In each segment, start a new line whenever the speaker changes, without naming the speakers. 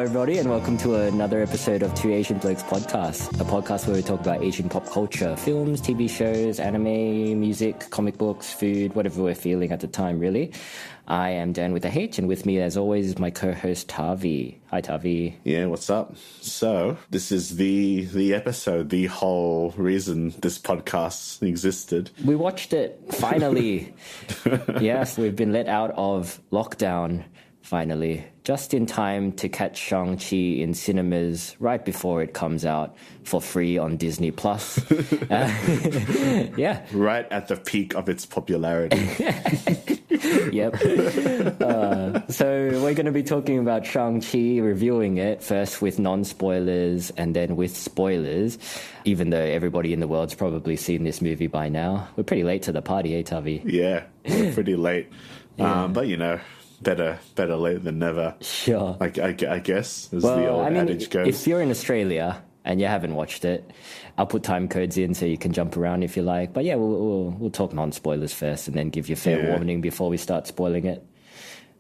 everybody, and welcome to another episode of Two Asian Blokes Podcast, a podcast where we talk about Asian pop culture, films, TV shows, anime, music, comic books, food, whatever we're feeling at the time, really. I am Dan with a H, and with me, as always, is my co-host Tavi. Hi, Tavi.
Yeah, what's up? So, this is the episode, the whole reason this podcast existed.
We watched it, finally. Yes, we've been let out of lockdown, finally. Just in time to catch Shang Chi in cinemas right before it comes out for free on Disney+. Yeah.
Right at the peak of its popularity.
Yep. So we're going to be talking about Shang-Chi, reviewing it, first with non-spoilers and then with spoilers, even though everybody in the world's probably seen this movie by now. We're pretty late to the party, eh, Tavi?
Yeah, we're pretty late.
Yeah.
But, you know, better late than never.
Sure.
I guess, as the old adage goes.
If you're in Australia and you haven't watched it, I'll put time codes in so you can jump around if you like. But yeah, we'll talk non-spoilers first and then give you a fair warning before we start spoiling it.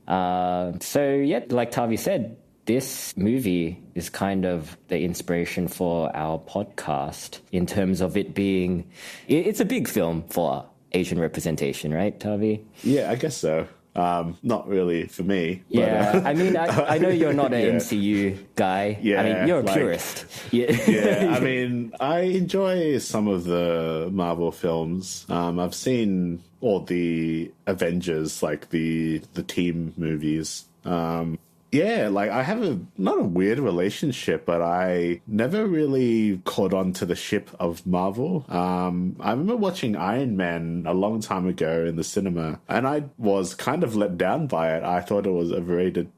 So yeah, like Tavi said, this movie is kind of the inspiration for our podcast in terms of it being... It's a big film for Asian representation, right, Tavi?
Yeah, I guess so. Not really for me. But,
yeah, I mean, I know you're not an MCU guy.
Yeah,
I mean, you're a purist.
Yeah, I mean, I enjoy some of the Marvel films. I've seen all the Avengers, like the team movies. Yeah, like I have not a weird relationship, but I never really caught on to the ship of Marvel. I remember watching Iron Man a long time ago in the cinema, and I was kind of let down by it. I thought it was overrated.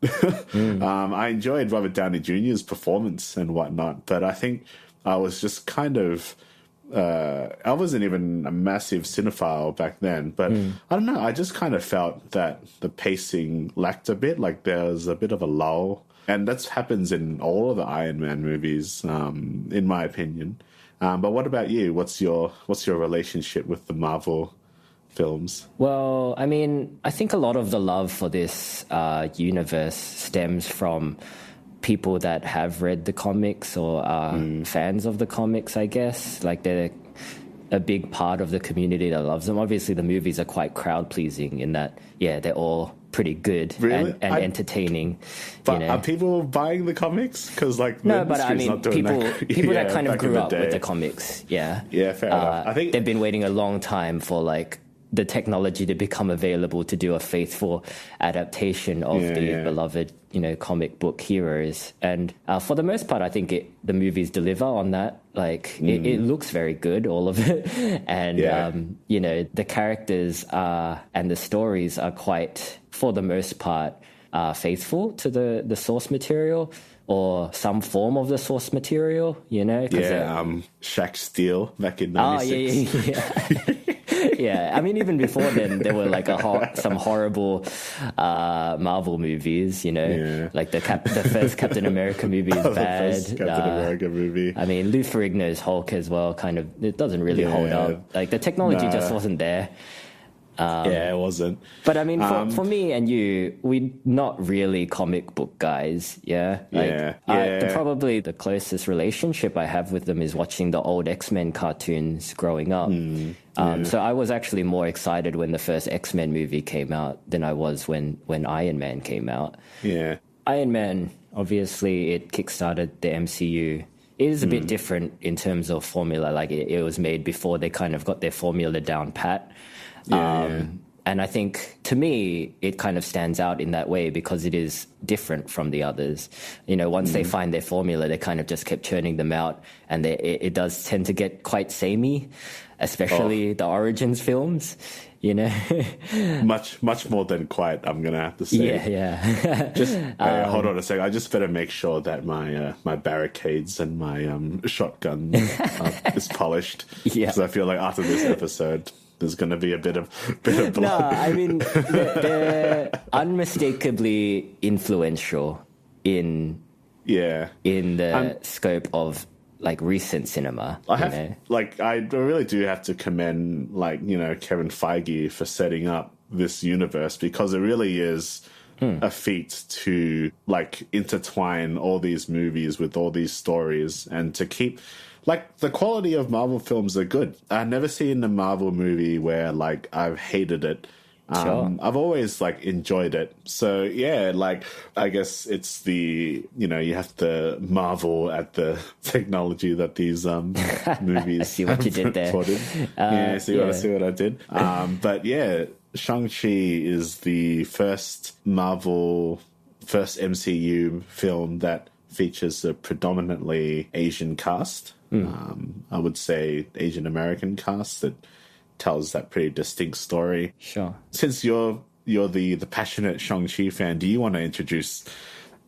I enjoyed Robert Downey Jr.'s performance and whatnot, but I think I was just kind of... I wasn't even a massive cinephile back then, but I don't know. I just kind of felt that the pacing lacked a bit, like there was a bit of a lull. And that happens in all of the Iron Man movies, in my opinion. But what about you? What's your relationship with the Marvel films?
Well, I mean, I think a lot of the love for this universe stems from people that have read the comics or are fans of the comics, I guess. Like, they're a big part of the community that loves them. Obviously, the movies are quite crowd-pleasing in that, yeah, they're all pretty good and entertaining.
But are people buying the comics? Because, like,
no, but I mean, people that kind of grew up with the comics,
yeah, fair enough. I think
they've been waiting a long time for, like, the technology to become available to do a faithful adaptation of the beloved, comic book heroes. And for the most part, I think the movies deliver on that. Like, it looks very good, all of it. And, the characters and the stories are quite, for the most part, faithful to the source material or some form of the source material,
Shaq Steele back in 96.
Oh, yeah. Yeah, I mean, even before then, there were like some horrible Marvel movies, like the first Captain America movie is bad.
The first Captain America movie.
I mean, Lou Ferrigno's Hulk as well, kind of, it doesn't really hold up. Like, the technology just wasn't there.
It wasn't.
But I mean, for me and you, we're not really comic book guys, yeah? Probably the closest relationship I have with them is watching the old X-Men cartoons growing up. So I was actually more excited when the first X-Men movie came out than I was when Iron Man came out.
Yeah.
Iron Man, obviously, it kickstarted the MCU. It is a bit different in terms of formula. Like, it was made before they kind of got their formula down pat. And I think, to me, it kind of stands out in that way because it is different from the others. Once they find their formula, they kind of just kept churning them out. And it does tend to get quite samey, especially the Origins films,
Much more than quite, I'm going to have to say.
Yeah.
Just hold on a second. I just better make sure that my barricades and my shotgun is polished. Yeah. Because I feel like after this episode... there's going to be a bit of blood.
No, I mean, they're unmistakably influential in the scope of, like, recent cinema.
I really do have to commend, Kevin Feige for setting up this universe, because it really is a feat to like intertwine all these movies with all these stories and to keep like the quality of Marvel films are good. I've never seen a Marvel movie where like I've hated it.
Sure.
I've always like enjoyed it. So yeah, like I guess it's the, you know, you have to marvel at the technology that these movies
I see what you did there.
See what I did. But yeah, Shang-Chi is the first MCU film that features a predominantly Asian cast. I would say Asian American cast that tells that pretty distinct story.
Sure.
Since you're the passionate Shang-Chi fan, do you want to introduce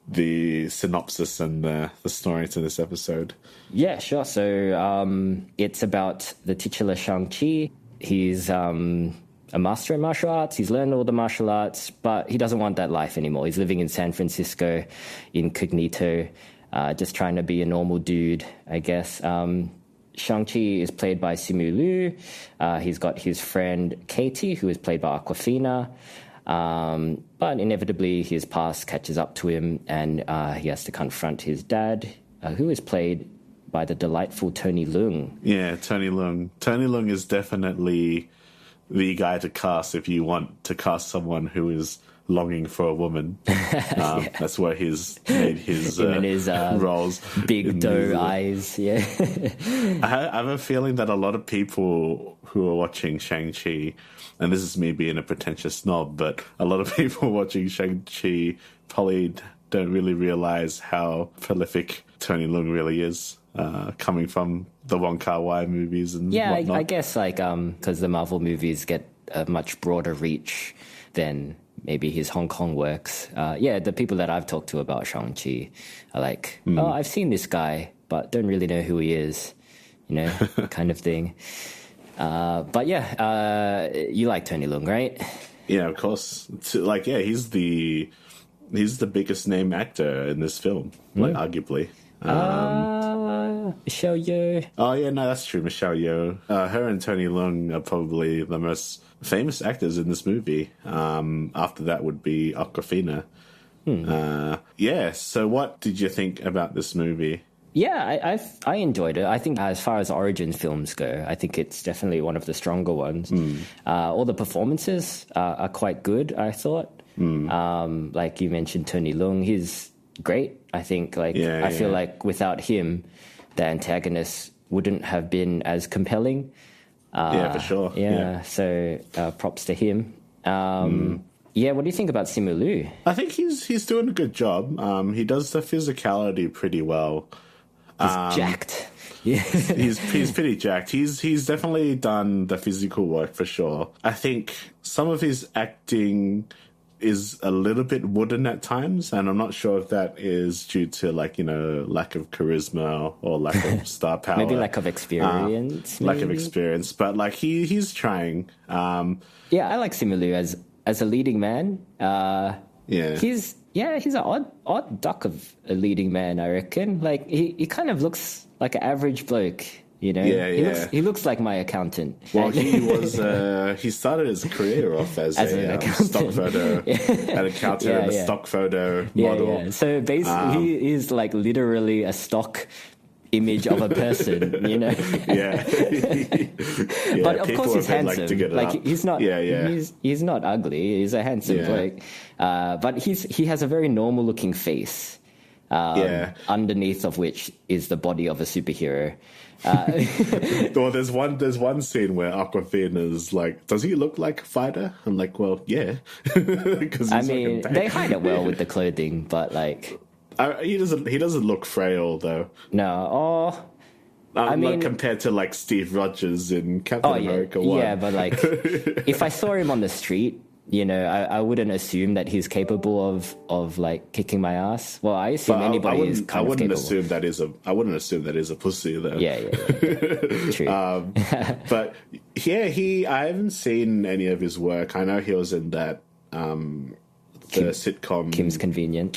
the synopsis and the story to this episode?
Yeah, sure. So it's about the titular Shang-Chi. He's a master in martial arts. He's learned all the martial arts, but he doesn't want that life anymore. He's living in San Francisco incognito, just trying to be a normal dude, I guess. Shang-Chi is played by Simu Liu. He's got his friend Katie, who is played by Awkwafina. But inevitably, his past catches up to him, and he has to confront his dad, who is played by the delightful Tony Leung.
Yeah, Tony Leung. Tony Leung is definitely the guy to cast if you want to cast someone who is longing for a woman. That's where he's made his roles.
Big doe eyes, yeah.
I have a feeling that a lot of people who are watching Shang-Chi, and this is me being a pretentious snob, but a lot of people watching Shang-Chi probably don't really realize how prolific Tony Leung really is, coming from the Wong Kar-wai movies and whatnot.
I guess like because the Marvel movies get a much broader reach than maybe his Hong Kong works. The people that I've talked to about Shang-Chi are like, oh, I've seen this guy, but don't really know who he is, you know, kind of thing. But yeah, you like Tony Leung, right?
Yeah, of course. Like, yeah, he's the biggest name actor in this film, like arguably.
Michelle Yeoh.
Oh yeah, no, that's true. Michelle Yeoh. Her and Tony Leung are probably the most famous actors in this movie. After that would be Awkwafina. So what did you think about this movie?
Yeah, I enjoyed it. I think as far as origin films go, I think it's definitely one of the stronger ones. All the performances are quite good, I thought. Like you mentioned, Tony Leung, he's great. I think I feel like without him, the antagonist wouldn't have been as compelling.
For sure.
So props to him. Yeah, what do you think about Simu Liu?
I think he's doing a good job. He does the physicality pretty well.
He's jacked. Yeah.
he's pretty jacked. He's definitely done the physical work for sure. I think some of his acting is a little bit wooden at times, and I'm not sure if that is due to lack of charisma or lack of star power.
Maybe lack of experience.
Lack of experience, but he's trying.
I like Simu Liu as a leading man. He's an odd duck of a leading man, I reckon. Like he kind of looks like an average bloke. You know, he looks like my accountant.
Well, he was. He started his career off as a stock photo, an accountant, and a stock photo model.
Yeah. So basically, he is like literally a stock image of a person. You know. But of course, he's handsome. Like he's not. He's not ugly. He's a handsome bloke. But he has a very normal looking face. Underneath of which is the body of a superhero.
Well, there's one scene where Awkwafina is like, does he look like a fighter? I'm like, well, yeah. Because
they hide it well with the clothing, but like
he doesn't look frail though.
No.
Compared to like Steve Rogers in Captain America 1.
Yeah, but like if I saw him on the street, you know, I wouldn't assume that he's capable of like kicking my ass. Well, I assume anybody is kind of capable.
I wouldn't assume that is a pussy though.
Yeah. True.
But I haven't seen any of his work. I know he was in that the sitcom
Kim's Convenience.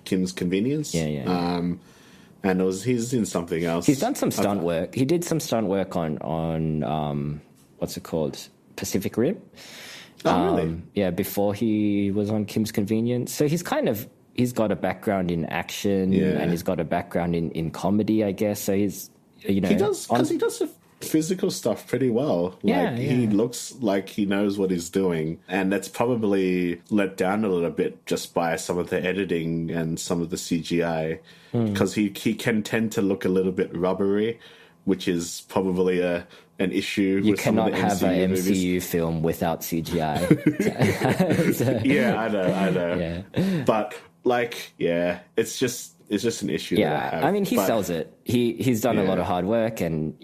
Kim's Convenience.
Yeah.
And he's in something else.
He's done some stunt work. He did some stunt work on what's it called? Pacific Rim.
Oh, really?
Yeah, before he was on Kim's Convenience. So he's got a background in action and he's got a background in comedy, I guess. So he's,
He does, because he does the physical stuff pretty well. Like, he looks like he knows what he's doing. And that's probably let down a little bit just by some of the editing and some of the CGI. Because he can tend to look a little bit rubbery, which is probably an issue.
You
with some of
cannot
the
have an
movies.
MCU film without CGI.
Yeah, I know. Yeah. But, like, it's just an issue that I have.
I mean, he sells it. He's done a lot of hard work, and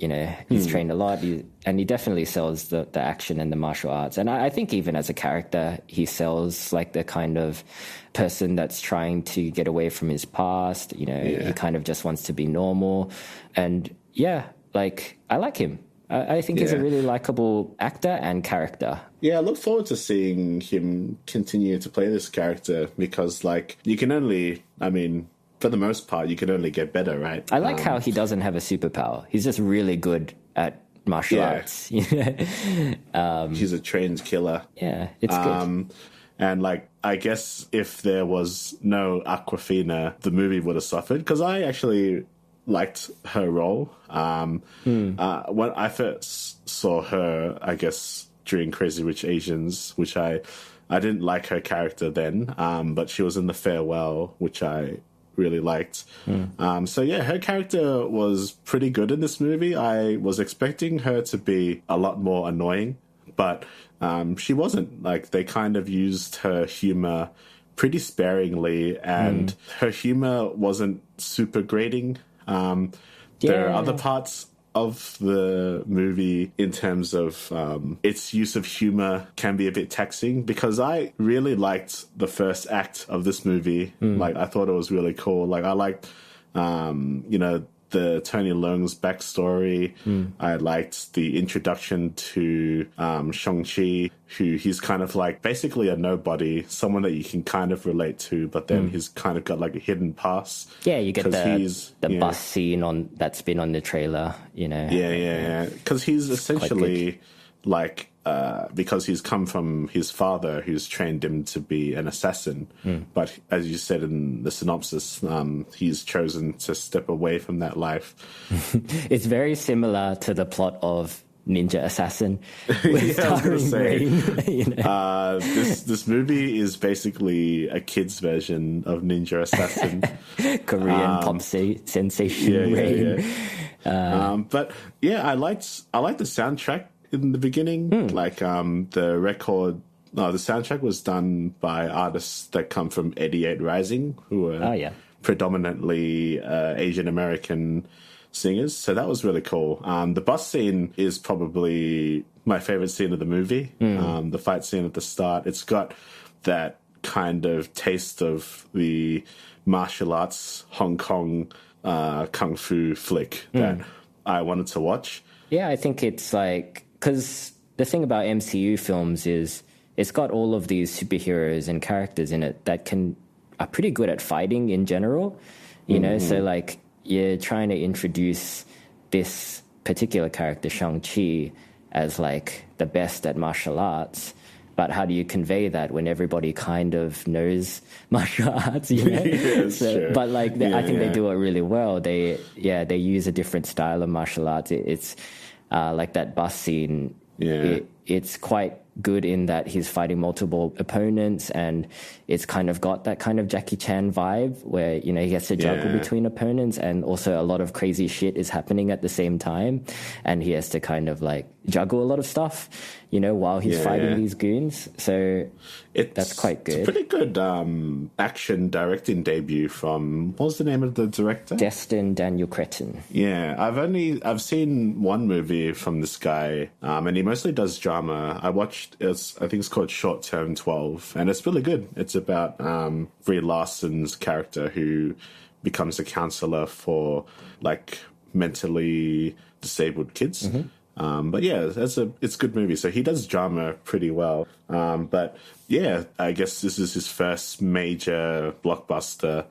he's trained a lot, and he definitely sells the action and the martial arts. And I think even as a character, he sells like the kind of person that's trying to get away from his past. He kind of just wants to be normal, and like I like him. I think he's a really likable actor and character. Yeah,
I look forward to seeing him continue to play this character because, like, you can only, I mean, for the most part, you can only get better, right?
I like how he doesn't have a superpower. He's just really good at martial arts.
He's a trained killer.
Yeah, it's good.
And, like, I guess if there was no Awkwafina, the movie would have suffered, because I actually liked her role. When I first saw her, I guess, during Crazy Rich Asians, which I didn't like her character then, but she was in The Farewell, which I really liked. So yeah, her character was pretty good in this movie. I was expecting her to be a lot more annoying, but she wasn't. Like, they kind of used her humor pretty sparingly, and her humor wasn't super grating. There are other parts of the movie in terms of its use of humor can be a bit taxing, because I really liked the first act of this movie. Like, I thought it was really cool. Like, I liked, the Tony Leung's backstory. I liked the introduction to Shang Chi, who he's kind of like basically a nobody, someone that you can kind of relate to, but then he's kind of got like a hidden past.
Yeah, you get the bus scene that's been on the trailer,
Yeah. Because he's essentially like, because he's come from his father who's trained him to be an assassin. But as you said in the synopsis, he's chosen to step away from that life.
It's very similar to the plot of Ninja Assassin with starring Rain.
This movie is basically a kid's version of Ninja Assassin.
Korean pop sensation Rain.
But yeah, I liked the soundtrack in the beginning. Like, the soundtrack was done by artists that come from 88 Rising, who are predominantly Asian American singers. So that was really cool. The bus scene is probably my favorite scene of the movie. The fight scene at the start. It's got that kind of taste of the martial arts Hong Kong kung fu flick that I wanted to watch.
Yeah, I think it's like, because the thing about MCU films is it's got all of these superheroes and characters in it that are pretty good at fighting in general, so like you're trying to introduce this particular character, Shang Chi, as like the best at martial arts. But how do you convey that when everybody kind of knows martial arts?
Sure.
But like, I think they do it really well. They use a different style of martial arts. It's like that bus scene. It's quite good in that he's fighting multiple opponents, and it's kind of got that kind of Jackie Chan vibe where, he has to juggle between opponents, and also a lot of crazy shit is happening at the same time, and he has to kind of like juggle a lot of stuff, while he's fighting these goons. So that's quite good.
It's a pretty good action directing debut from, what was the name of the director?
Destin Daniel Cretton.
Yeah, I've seen one movie from this guy, and he mostly does drama. I think it's called Short Term 12, and it's really good. It's about Brie Larson's character who becomes a counselor for like mentally disabled kids. But yeah, it's a good movie. So he does drama pretty well. But yeah, I guess this is his first major blockbuster,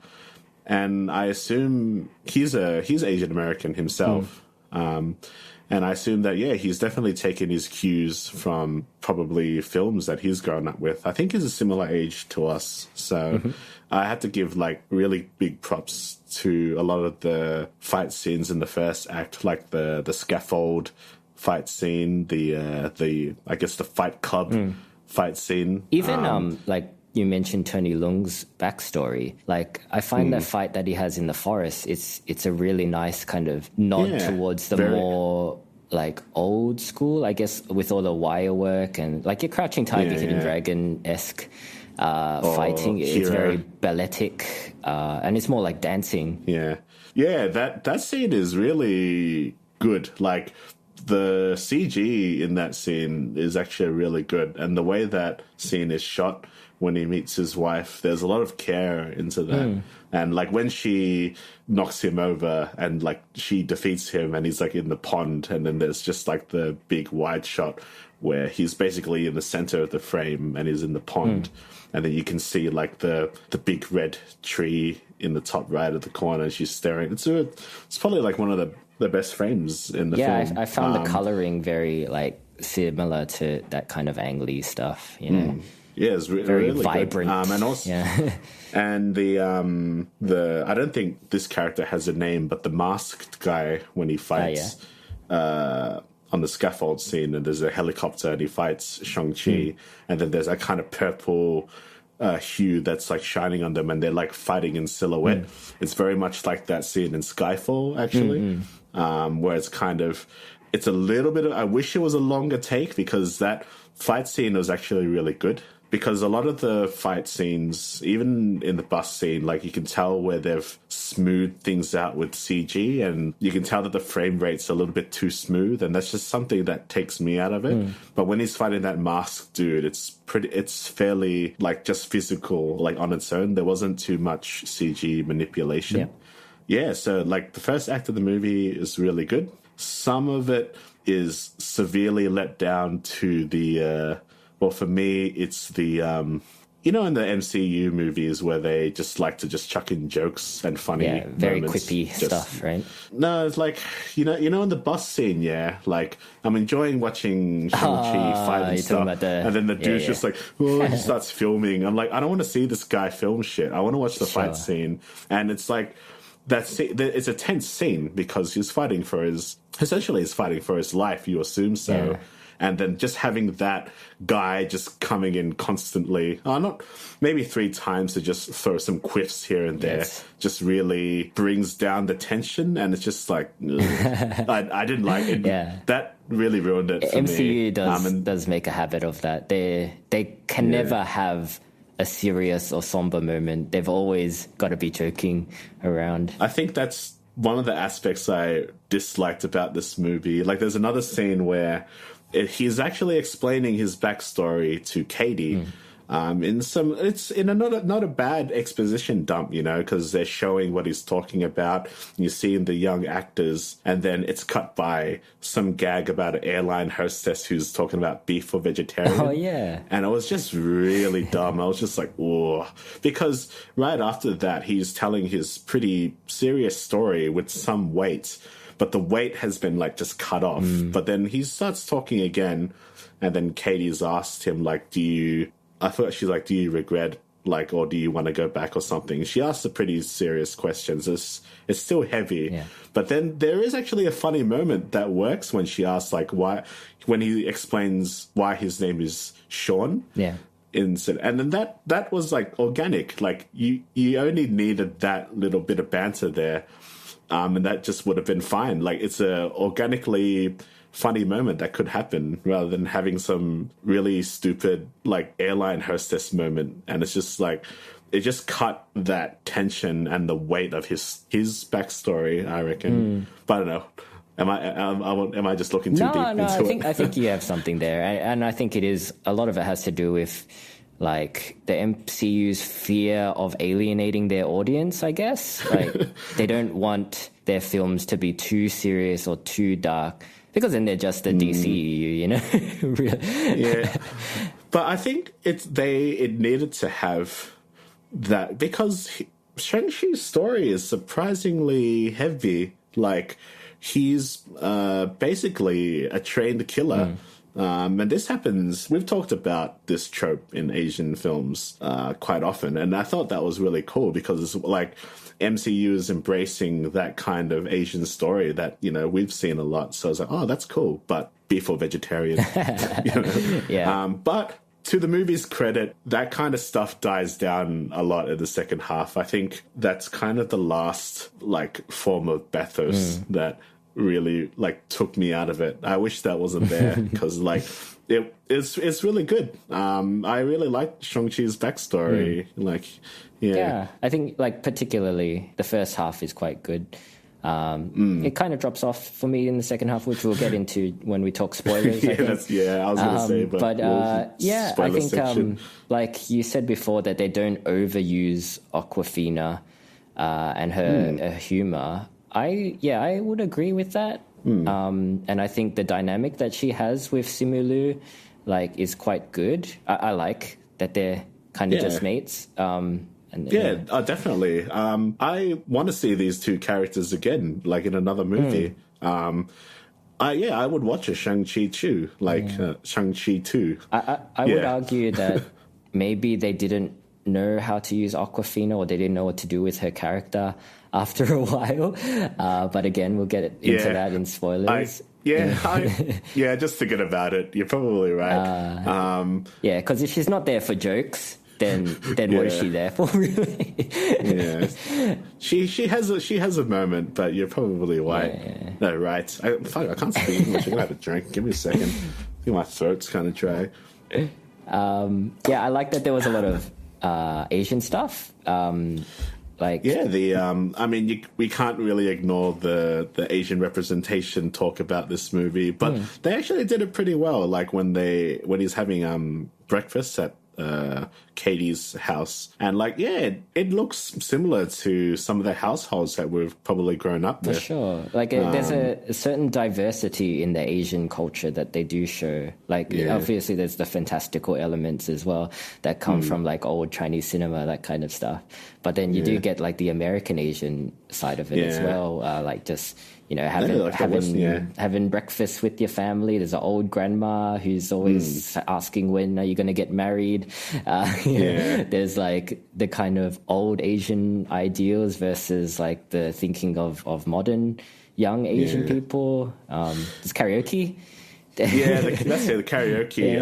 and I assume he's Asian American himself. And I assume that, yeah, he's definitely taken his cues from probably films that he's grown up with. I think he's a similar age to us. So I have to give like really big props to a lot of the fight scenes in the first act, like the scaffold fight scene, the I guess the fight club fight scene.
Even like you mentioned Tony Leung's backstory. Like I find that fight that he has in the forest, it's a really nice kind of nod towards the more like old school, I guess, with all the wire work and like your Crouching Tiger, Hidden Dragon-esque fighting. It's very balletic, and it's more like dancing.
Yeah, that scene is really good. Like the CG in that scene is actually really good, and the way that scene is shot when he meets his wife, there's a lot of care into that. And like when she knocks him over and like she defeats him and he's like in the pond, and then there's just like the big wide shot where he's basically in the center of the frame and he's in the pond. And then you can see like the big red tree in the top right of the corner. She's staring. It's probably like one of the best frames in the film.
Yeah, I found the coloring very like similar to that kind of angly stuff, you know.
Yeah, it's
very
really
vibrant.
Good. And also, and the I don't think this character has a name, but the masked guy when he fights on the scaffold scene, and there's a helicopter and he fights Shang Chi, and then there's that kind of purple hue that's like shining on them, and they're like fighting in silhouette. It's very much like that scene in Skyfall, actually, where it's a little bit of, I wish it was a longer take, because that fight scene was actually really good. Because a lot of the fight scenes, even in the bus scene, like you can tell where they've smoothed things out with CG, and you can tell that the frame rate's a little bit too smooth, and that's just something that takes me out of it. But when he's fighting that masked dude, it's fairly like just physical, like on its own. There wasn't too much CG manipulation. Yeah, so like the first act of the movie is really good. Some of it is severely let down to the well, for me, it's the, you know, in the MCU movies where they just like to just chuck in jokes and funny
very
moments.
quippy stuff, right?
No, it's like, you know, in the bus scene, like I'm enjoying watching Shang-Chi fight and stuff. And then the dude's just like, oh, he starts filming. I'm like, I don't want to see this guy film shit. I want to watch the fight scene. And it's like, it's a tense scene because he's fighting for his life, you assume so. Yeah. And then just having that guy just coming in constantly, not maybe 3 times to just throw some quiffs here and there, just really brings down the tension. And it's just like, I didn't like it. That really ruined it for me.
MCU does make a habit of that. They can never have a serious or somber moment. They've always got to be joking around.
I think that's one of the aspects I disliked about this movie. Like there's another scene where he's actually explaining his backstory to Katie. It's in not a bad exposition dump, you know, because they're showing what he's talking about. You see the young actors, and then it's cut by some gag about an airline hostess who's talking about beef or vegetarian.
Oh yeah,
and it was just really dumb. I was just like, whoa, because right after that, he's telling his pretty serious story with some weight. But the weight has been like just cut off. But then he starts talking again, and then Katie's asked him like, I thought she's like, do you regret, like, or do you want to go back or something? She asked a pretty serious questions. It's still heavy. But then there is actually a funny moment that works when she asks like why, when he explains why his name is Sean. And then that was like organic. Like you only needed that little bit of banter there. And that just would have been fine. Like it's a organically funny moment that could happen rather than having some really stupid like airline hostess moment. And it's just like, it just cut that tension and the weight of his backstory, I reckon. But I don't know. Am I just looking too deep into it?
I think you have something there. And I think a lot of it has to do with like the MCU's fear of alienating their audience, I guess. Like they don't want their films to be too serious or too dark because then they're just the DCEU, you know?
But I think it needed to have that because Shang-Chi's story is surprisingly heavy. Like he's basically a trained killer. And this happens, we've talked about this trope in Asian films quite often, and I thought that was really cool because it's like MCU is embracing that kind of Asian story that, you know, we've seen a lot. So I was like, oh, that's cool, but beef or vegetarian. You know?
Yeah.
But to the movie's credit, that kind of stuff dies down a lot in the second half. I think that's kind of the last like form of bathos that really like took me out of it. I wish that wasn't there because like it's really good. I really like Shang-Chi's backstory. Like, yeah,
I think like particularly the first half is quite good. It kind of drops off for me in the second half, which we'll get into when we talk spoilers.
I was going to say, but
yeah, I think like you said before that they don't overuse Awkwafina and her humor. I would agree with that. And I think the dynamic that she has with Simu Liu, like, is quite good. I like that they're kind of just mates.
Definitely. I want to see these two characters again, like in another movie. I would watch a Shang-Chi too, like Shang-Chi 2.
I would argue that maybe they didn't know how to use Awkwafina, or they didn't know what to do with her character after a while. But again, we'll get into that in spoilers.
Just forget about it. You're probably right.
Because if she's not there for jokes, then what is she there for, really?
She has a moment, but you're probably right. No, right. I can't speak English. I'm gonna have a drink. Give me a second. I think my throat's kind of dry.
I like that there was a lot of Asian stuff. We can't really ignore the Asian representation talk about this movie, but they actually did it pretty well. Like when he's having breakfast at Katie's house, and it looks similar to some of the households that we've probably grown up with. For sure. Like there's a certain diversity in the Asian culture that they do show. Obviously there's the fantastical elements as well that come from like old Chinese cinema, that kind of stuff. But then you do get like the American Asian side of it as well. Like just, you know, having breakfast with your family. There's an old grandma who's always asking, when are you going to get married? There's like the kind of old Asian ideals versus like the thinking of modern young Asian people. There's karaoke.
The karaoke.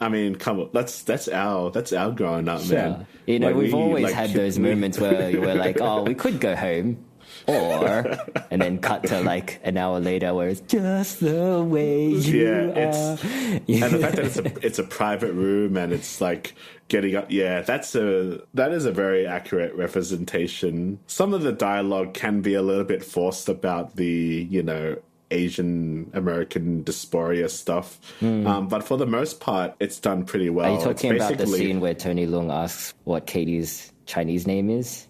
I mean, come on, that's our growing up, man.
You know, we've always had those moments where you were like, oh, we could go home. And then cut to like an hour later where it's just the way you are.
And the fact that it's a private room and it's like getting up. Yeah, that is a very accurate representation. Some of the dialogue can be a little bit forced about the, you know, Asian American dysphoria stuff. But for the most part, it's done pretty well.
Are you talking about the scene where Tony Leung asks what Katie's Chinese name is?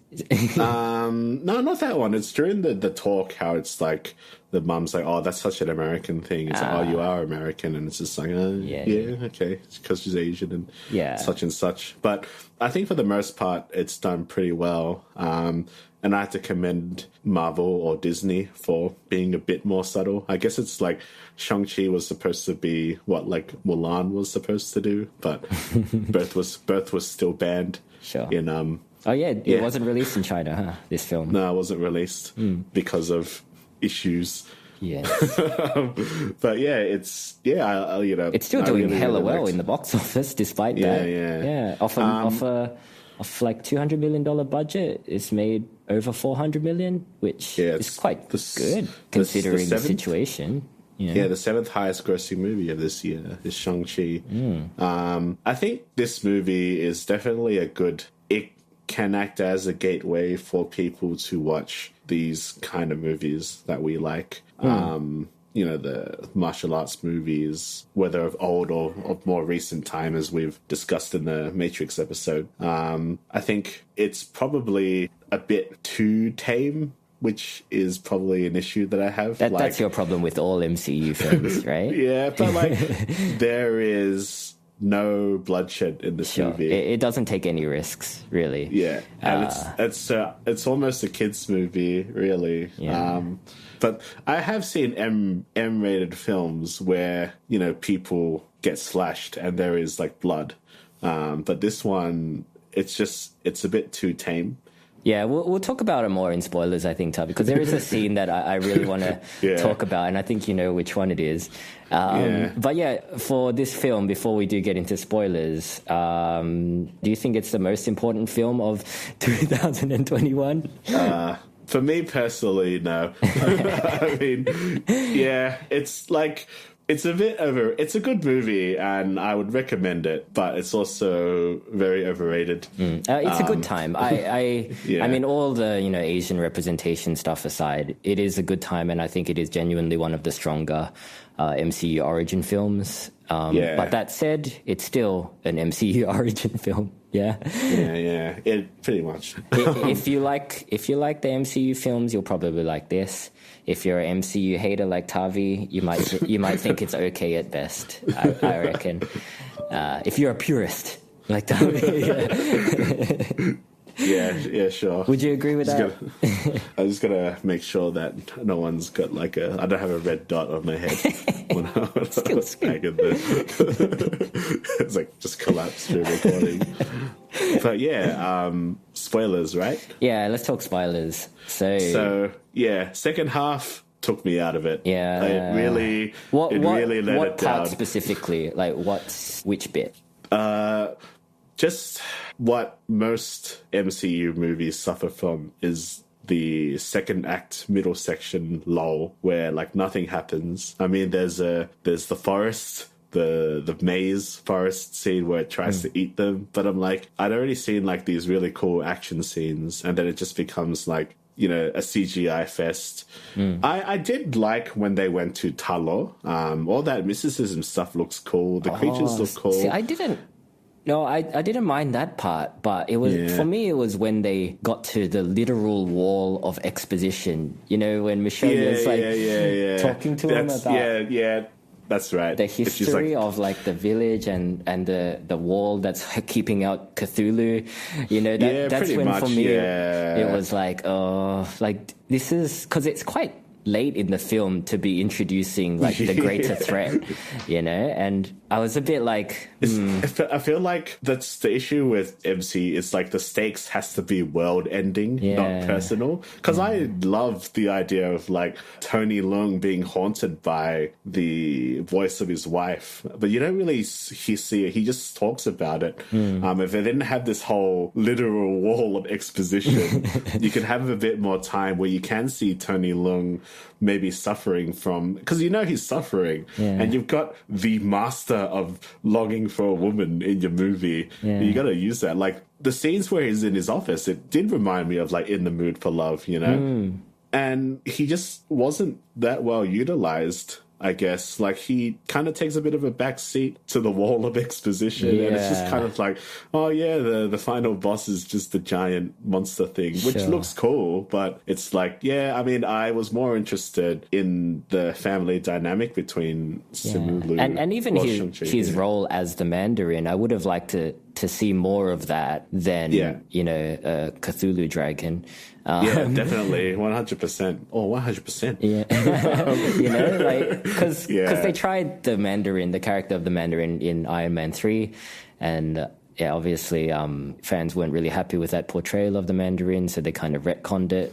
No, not that one. It's during the talk how it's like the mum's like, oh, that's such an American thing. It's like, oh, you are American. And it's just like, okay. It's because she's Asian and such and such. But I think for the most part, it's done pretty well. And I have to commend Marvel or Disney for being a bit more subtle. I guess it's like Shang-Chi was supposed to be what like Mulan was supposed to do, but Birth was still banned.
Sure.
In
it wasn't released in China, huh? This film.
No, it wasn't released because of issues.
Yeah.
But it's
it's still doing hella well in the box office despite that. Yeah. Off like $200 million budget, it's made over $400 million, which is quite good considering the situation. You know?
Yeah, the seventh highest grossing movie of this year is Shang-Chi. I think this movie is definitely it can act as a gateway for people to watch these kind of movies that we like. You know, the martial arts movies, whether of old or of more recent time, as we've discussed in the Matrix episode. I think it's probably a bit too tame, which is probably an issue that I have.
That's your problem with all MCU films, right?
Yeah, but like there is no bloodshed in this movie.
It doesn't take any risks, really.
Yeah, and it's almost a kids' movie, really.
Yeah.
But I have seen M-rated films where, you know, people get slashed and there is like blood. But this one, it's a bit too tame.
Yeah, we'll talk about it more in spoilers, I think, Tubby, because there is a scene that I really want to talk about, and I think you know which one it is. But yeah, for this film, before we do get into spoilers, do you think it's the most important film of 2021?
For me personally, no. I mean, yeah, it's like... It's a good movie, and I would recommend it, but it's also very overrated.
It's a good time. I mean, all the, you know, Asian representation stuff aside, it is a good time, and I think it is genuinely one of the stronger MCU origin films. But that said, it's still an MCU origin film. Yeah.
Yeah. It pretty much.
if you like the MCU films, you'll probably like this. If you're an MCU hater like Tavi, you might think it's okay at best. I reckon. If you're a purist like Tavi.
Yeah, sure.
Would you agree with that?
I just gotta make sure that no one's got like I don't have a red dot on my head when I was hanging there. It's like just collapsed through recording. But yeah, spoilers, right?
Yeah, let's talk spoilers.
So yeah, second half took me out of it.
Yeah,
it really let it down.
What part specifically? Like which bit?
Just what most MCU movies suffer from is the second act middle section lull where like nothing happens. I mean, there's the forest, the maze forest scene where it tries to eat them, but I'm like, I'd already seen like these really cool action scenes, and then it just becomes like, you know, a CGI fest. I did like when they went to Talo. All that mysticism stuff looks cool. The creatures look cool.
See, I didn't mind that part, but it was for me. It was when they got to the literal wall of exposition. You know, when Michelle is talking to him about
that's right.
The history of like the village and the wall that's keeping out Cthulhu. You know, that's when for me it was like, like this is because it's quite late in the film to be introducing like the greater threat, you know, and I was a bit like
I feel like that's the issue with MC. It's like the stakes has to be world ending, not personal, because I love the idea of like Tony Leung being haunted by the voice of his wife, but you don't really see it. He just talks about it. If they didn't have this whole literal wall of exposition, you can have a bit more time where you can see Tony Leung maybe suffering from, because you know he's suffering, and you've got the master of longing for a woman in your movie. You got to use that. Like the scenes where he's in his office, it did remind me of like In the Mood for Love, you know. And he just wasn't that well utilized, I guess. Like he kind of takes a bit of a back seat to the wall of exposition, and it's just kind of like, oh yeah, the final boss is just the giant monster thing, which looks cool, but it's like, I mean, I was more interested in the family dynamic between Simu Liu
and even his role as the Mandarin. I would have liked to see more of that than you know, a Cthulhu dragon.
Definitely, 100%. Oh, 100%.
You know, like because they tried the Mandarin, the character of the Mandarin in Iron Man 3, and obviously fans weren't really happy with that portrayal of the Mandarin, so they kind of retconned it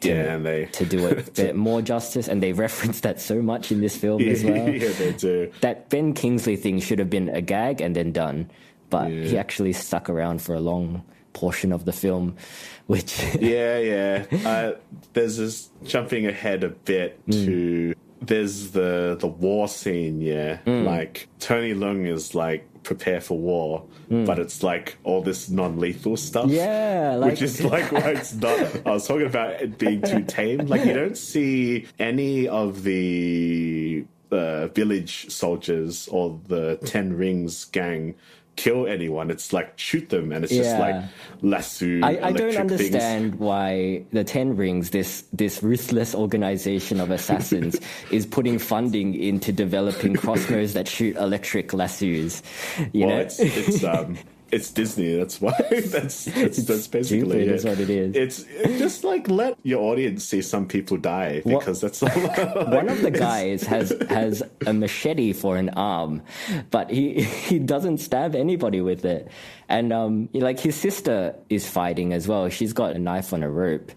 to do it a bit more justice, and they referenced that so much in this film as well.
Yeah, they do.
That Ben Kingsley thing should have been a gag and then done, but he actually stuck around for a long portion of the film, which
there's this jumping ahead a bit to there's the war scene, like Tony Leung is like prepare for war, but it's like all this non-lethal stuff, which is like why it's not. I was talking about it being too tame. Like you don't see any of the village soldiers or the 10 Rings gang kill anyone. It's like shoot them, and it's just like lasso.
I don't understand why the Ten Rings, this ruthless organization of assassins, is putting funding into developing crossbows that shoot electric lassos. You know?
It's Disney. That's why. That's basically it.
Is what it is.
It's just like let your audience see some people die, because that's all.
One of the guys has a machete for an arm, but he doesn't stab anybody with it. And like his sister is fighting as well. She's got a knife on a rope,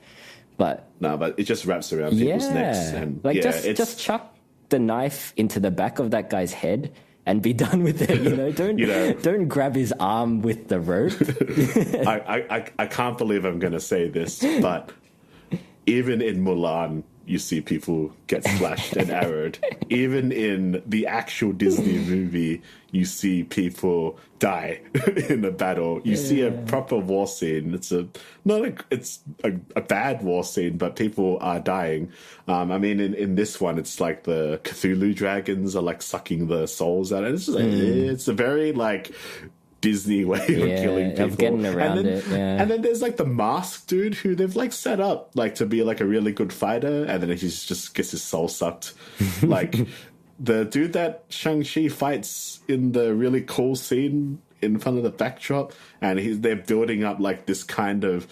but
it just wraps around people's necks. And
like just chuck the knife into the back of that guy's head and be done with it, you know. Don't grab his arm with the rope.
I can't believe I'm going to say this, but even in Mulan, you see people get slashed and arrowed. Even in the actual Disney movie, you see people die in a battle. You see a proper war scene. It's a bad war scene, but people are dying. I mean, in this one, it's like the Cthulhu dragons are like sucking the souls out. And it's just like, it's a very like Disney way of killing people.
Of getting around it.
And then there's like the masked dude who they've like set up like to be like a really good fighter, and then he just gets his soul sucked. Like the dude that Shang Chi fights in the really cool scene in front of the backdrop, and they're building up like this kind of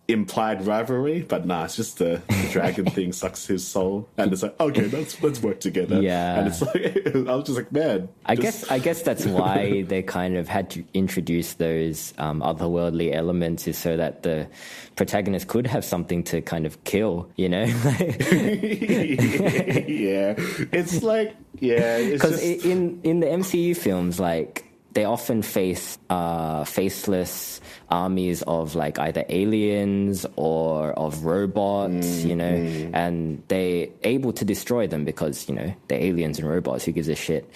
implied rivalry, but it's just the dragon thing sucks his soul, and it's like, okay, let's work together. And it's like I was just like, man,
I guess that's why they kind of had to introduce those otherworldly elements, is so that the protagonist could have something to kind of kill, you know.
It's like
because in the MCU films, like they often face faceless armies of like either aliens or of robots, you know, and they're able to destroy them because, you know, they're aliens and robots. Who gives a shit?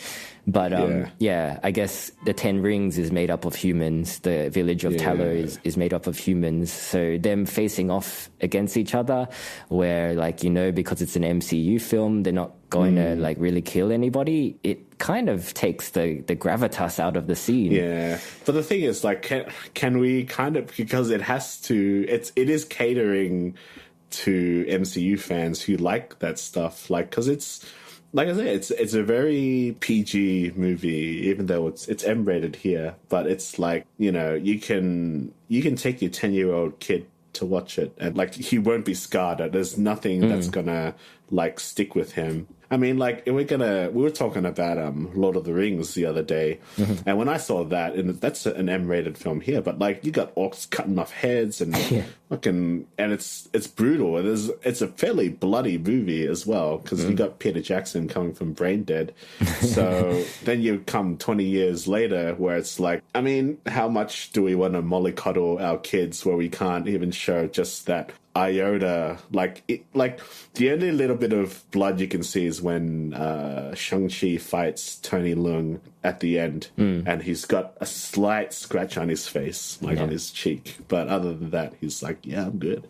But I guess the Ten Rings is made up of humans. The village of Talos is made up of humans. So them facing off against each other, where like, you know, because it's an MCU film, they're not going to like really kill anybody. It kind of takes the gravitas out of the scene.
Yeah, but the thing is, like, can we kind of, because it is catering to MCU fans who like that stuff, like, because it's, like I say, it's a very PG movie, even though it's M-rated here. But it's like, you know, you can take your 10-year-old kid to watch it, and like he won't be scarred. There's nothing that's gonna like stick with him. I mean, like we were talking about Lord of the Rings the other day, and when I saw that, and that's an M-rated film here, but like you got orcs cutting off heads and fucking, and it's brutal. It's a fairly bloody movie as well, because you got Peter Jackson coming from Brain Dead. So then you come 20 years later, where it's like, I mean, how much do we want to mollycoddle our kids where we can't even show just that iota, like the only little bit of blood you can see is when Shang-Chi fights Tony Leung at the end, and he's got a slight scratch on his face, like on his cheek, but other than that, he's like, yeah, I'm good.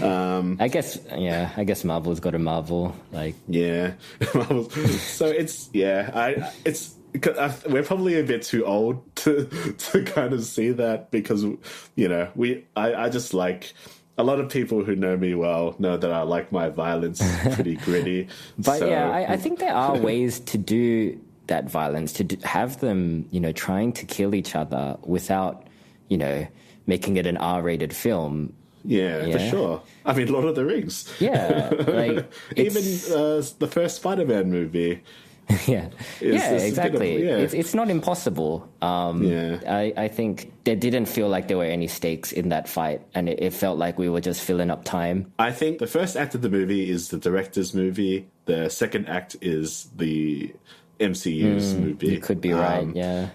I guess Marvel's got a Marvel, like
Marvel. So we're probably a bit too old to kind of see that, because, you know, I just like, a lot of people who know me well know that I like my violence pretty gritty.
But I think there are ways to do that violence, to have them, you know, trying to kill each other without, you know, making it an R-rated film.
Yeah, for sure. I mean, Lord of the Rings.
Yeah, like
even the first Spider-Man movie.
Exactly. It's not impossible. I think there didn't feel like there were any stakes in that fight, and it felt like we were just filling up time.
I think the first act of the movie is the director's movie. The second act is the MCU's movie.
You could be right, yeah.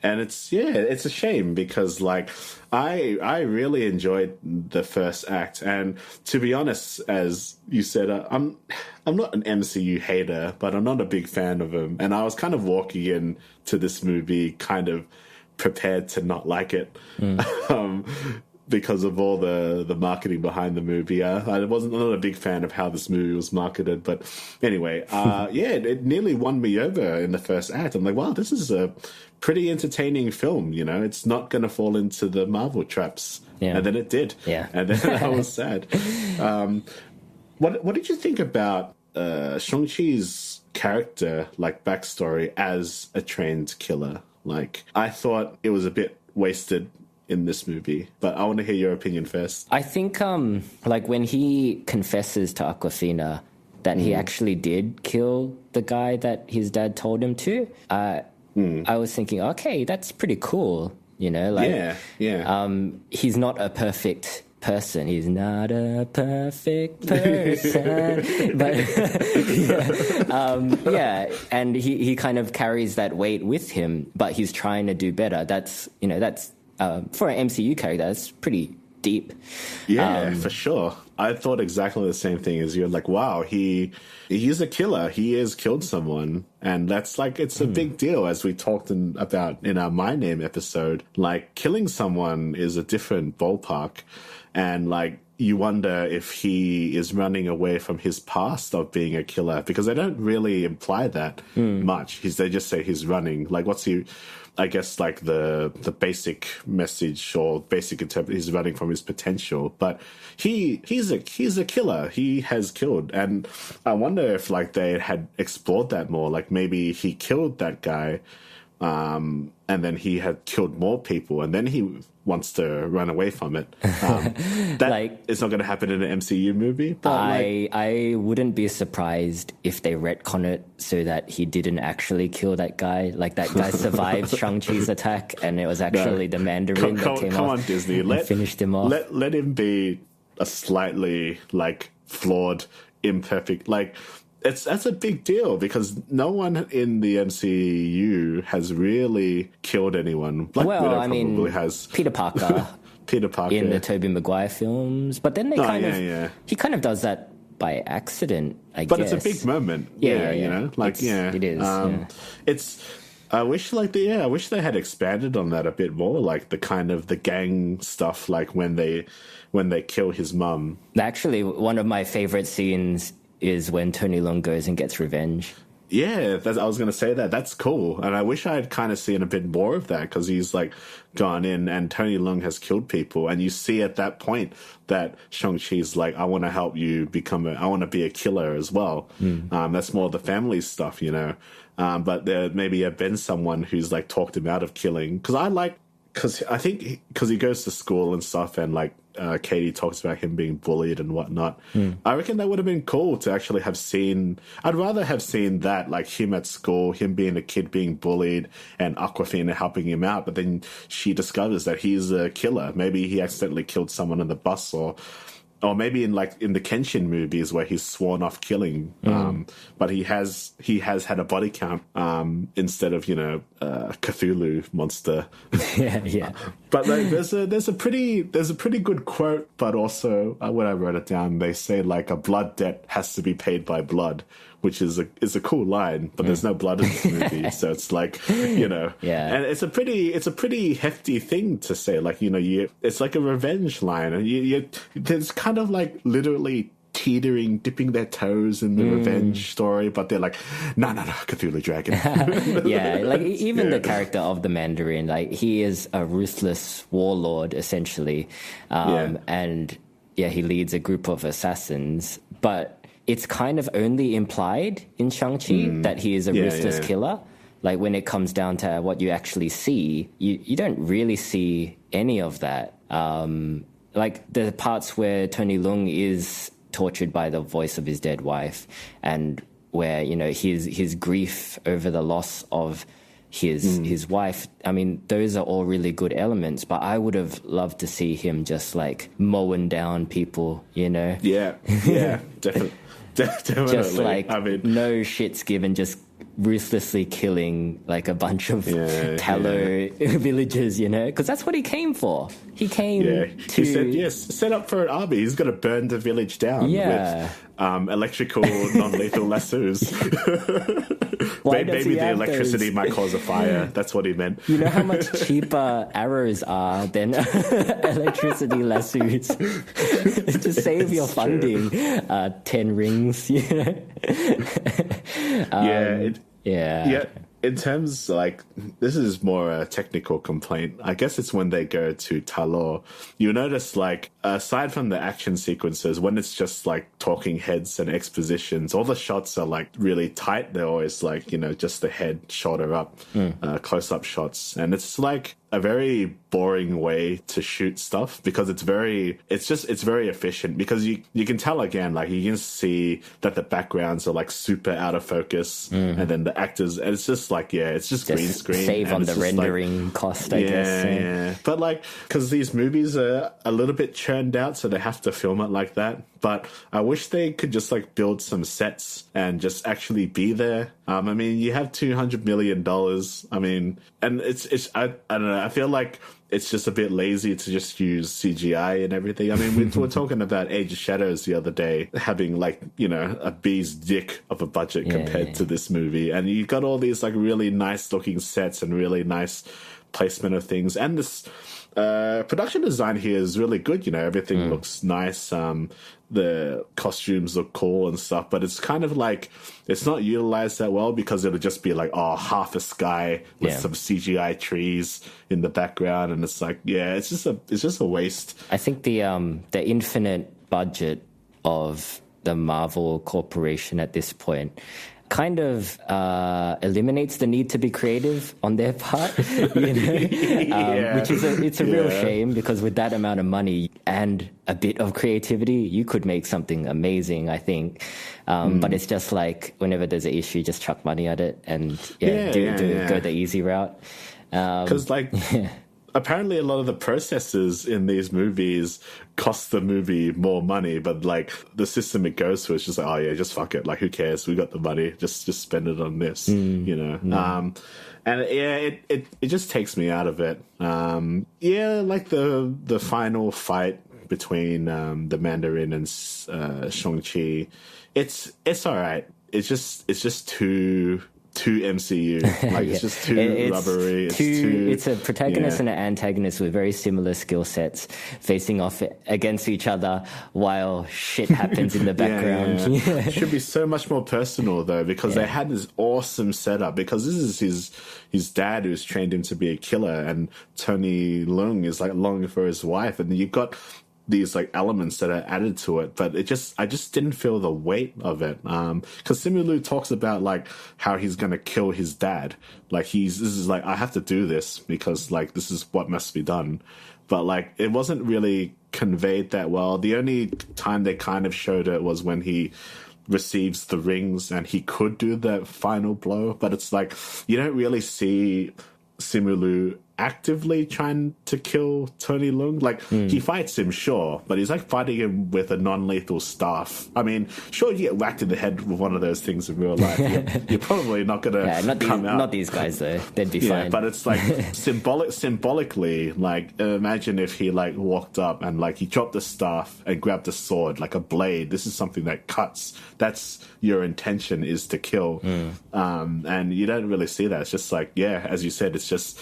And it's a shame, because like I really enjoyed the first act, and to be honest, as you said, I'm not an MCU hater, but I'm not a big fan of them, and I was kind of walking in to this movie kind of prepared to not like it. because of all the marketing behind the movie. I'm not a big fan of how this movie was marketed, but anyway, it nearly won me over in the first act. I'm like, wow, this is a pretty entertaining film. You know, it's not going to fall into the Marvel traps, and then it did.
Yeah,
and then I was sad. What did you think about Shang-Chi's character, like backstory as a trained killer? Like, I thought it was a bit wasted in this movie, but I want to hear your opinion first.
I think, like, when he confesses to Awkwafina that he actually did kill the guy that his dad told him to, I was thinking, okay, that's pretty cool, you know? Like, he's not a perfect person. He's not a perfect person. But, and he kind of carries that weight with him, but he's trying to do better. That's for an MCU character, that's pretty deep.
Yeah, for sure. I thought exactly the same thing as you. Like, wow, he's a killer. He has killed someone. And that's like, it's a big deal, as we talked about in our My Name episode. Like, killing someone is a different ballpark. And like, you wonder if he is running away from his past of being a killer, because they don't really imply that much. They just say he's running. Like, I guess like the basic message or basic interpret, he's running from his potential, but he's a killer. He has killed, and I wonder if like they had explored that more. Like maybe he killed that guy, and then he had killed more people, and then he wants to run away from it. That like, it's not going to happen in an MCU movie. But
I wouldn't be surprised if they retcon it so that he didn't actually kill that guy. Like, that guy survived Shang-Chi's attack, and it was actually the Mandarin that came off.
On, Disney.
Finished him off.
Let him be a slightly like flawed, imperfect. Like, that's a big deal, because no one in the MCU has really killed anyone. Black Widow probably has.
Peter Parker. In the Tobey Maguire films. But then he kind of does that by accident, I guess.
But it's a big moment. Yeah. You know? Like,
it is.
I wish they had expanded on that a bit more, like the kind of the gang stuff, like when they kill his mum.
Actually, one of my favorite scenes is when Tony Leung goes and gets revenge.
Yeah, I was going to say that. That's cool. And I wish I had kind of seen a bit more of that, because he's like gone in and Tony Leung has killed people. And you see at that point that Shang-Chi's like, I want to help you I want to be a killer as well. That's more the family stuff, you know. But there maybe have been someone who's like talked him out of killing. Because I think he goes to school and stuff, and like Katie talks about him being bullied and whatnot. I reckon that would have been cool to actually have seen. I'd rather have seen that, like him at school, him being a kid being bullied, and Awkwafina helping him out. But then she discovers that he's a killer. Maybe he accidentally killed someone on the bus, or maybe in the Kenshin movies where he's sworn off killing, but he has had a body count instead of Cthulhu monster.
yeah.
But like, there's a pretty good quote, but also when I wrote it down, they say like, a blood debt has to be paid by blood, which is a cool line, but there's no blood in this movie, so it's like, and it's a pretty hefty thing to say, like, it's like a revenge line, and there's kind of like literally dipping their toes in the revenge story, but they're like, no, Cthulhu dragon.
Like even the character of the Mandarin, like, he is a ruthless warlord essentially, and he leads a group of assassins, but it's kind of only implied in Shang-Chi that he is a ruthless killer. Like, when it comes down to what you actually see, you don't really see any of that. Like, the parts where Tony Leung is tortured by the voice of his dead wife, and where, his grief over the loss of his wife. I mean, those are all really good elements, but I would have loved to see him just like mowing down people,
Yeah, definitely.
Just like, no shits given, just ruthlessly killing like a bunch of tallow villagers, you know, because that's what he came for. He came
He said, yes, set up for an army. He's going to burn the village down with electrical non-lethal lassos. Maybe the electricity might cause a fire. That's what he meant.
You know how much cheaper arrows are than electricity lassos to save your funding. 10 rings, you know.
In terms, like, this is more a technical complaint. I guess it's when they go to Talor. You notice, like, aside from the action sequences, when it's just, like, talking heads and expositions, all the shots are, like, really tight. They're always, like, you know, just the head, shoulder up, close-up shots. And it's, like, a very boring way to shoot stuff because it's very efficient because you can tell again, like you can see that the backgrounds are like super out of focus and then the actors, and it's just like, it's just green screen.
Save on the rendering cost, I guess.
Yeah. But like, because these movies are a little bit churned out, so they have to film it like that. But I wish they could just like build some sets and just actually be there. I mean, you have $200 million. I mean, and it's I don't know. I feel like it's just a bit lazy to just use CGI and everything. I mean, we were talking about Age of Shadows the other day, having like, you know, a bee's dick of a budget compared to this movie. And you got all these like really nice looking sets and really nice placement of things. And this production design here is really good. You know, everything looks nice. The costumes look cool and stuff, but it's kind of like it's not utilized that well because it'll just be like, half a sky with some CGI trees in the background, and it's like, it's just a waste.
I think the infinite budget of the Marvel Corporation at this point kind of eliminates the need to be creative on their part, you know? Which is a real shame because with that amount of money and a bit of creativity, you could make something amazing, I think. But it's just like whenever there's an issue, just chuck money at it and go the easy route.
Because apparently a lot of the processes in these movies cost the movie more money, but like the system it goes through is just like, just fuck it. Like, who cares? We got the money. Just spend it on this, you know? And it just takes me out of it. Like the final fight between the Mandarin and Shang Chi. It's all right. It's just too MCU. Like it's just too rubbery.
It's a protagonist and an antagonist with very similar skill sets facing off against each other while shit happens in the background.
It should be so much more personal though, because they had this awesome setup, because this is his dad who's trained him to be a killer, and Tony Leung is like longing for his wife, and you've got these like elements that are added to it, but I just didn't feel the weight of it. Because Simu Liu talks about like how he's gonna kill his dad. Like this is like, I have to do this because like this is what must be done. But like it wasn't really conveyed that well. The only time they kind of showed it was when he receives the rings and he could do the final blow, but it's like you don't really see Simu Liu actively trying to kill Tony Leung. Like he fights him, sure, but he's like fighting him with a non-lethal staff. I mean, sure, you get whacked in the head with one of those things in real life. You're probably not gonna come out.
Not these guys though. They'd be fine.
But it's like symbolically, like imagine if he like walked up and like he dropped the staff and grabbed a sword, like a blade. This is something that cuts. That's your intention, is to kill. And you don't really see that. It's just like, as you said, it's just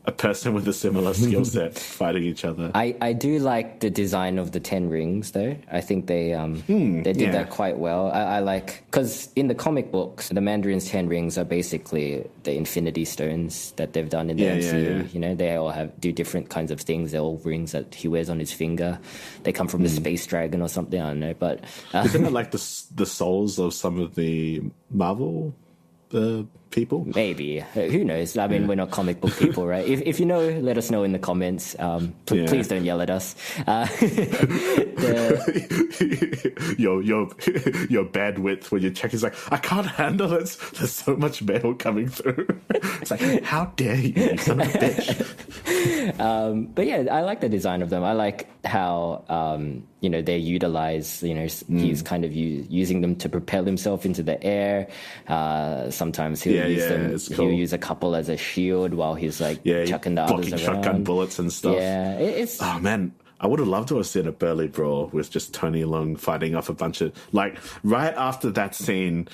a person with a similar skill set fighting each other.
I do like the design of the 10 rings, though. I think they did that quite well. I like, because in the comic books, the Mandarin's 10 rings are basically the Infinity Stones that they've done in the MCU. You know, they all do different kinds of things. They're all rings that he wears on his finger. They come from the Space Dragon or something, I don't know. But
isn't it like the souls of some of the Marvel people?
Maybe. Who knows? I mean, we're not comic book people, right? If you know, let us know in the comments. Please don't yell at us.
Your bandwidth when you check is like, I can't handle it. There's so much mail coming through. It's like, how dare you son of a bitch.
But yeah, I like the design of them. I like how they utilize, he's kind of using them to propel himself into the air. Sometimes he'll
it's cool.
He'll use a couple as a shield while he's like chucking the others around.
Shotgun bullets and stuff.
Yeah, it's...
Oh, man. I would have loved to have seen a burly brawl with just Tony Leung fighting off a bunch of... Like, right after that scene...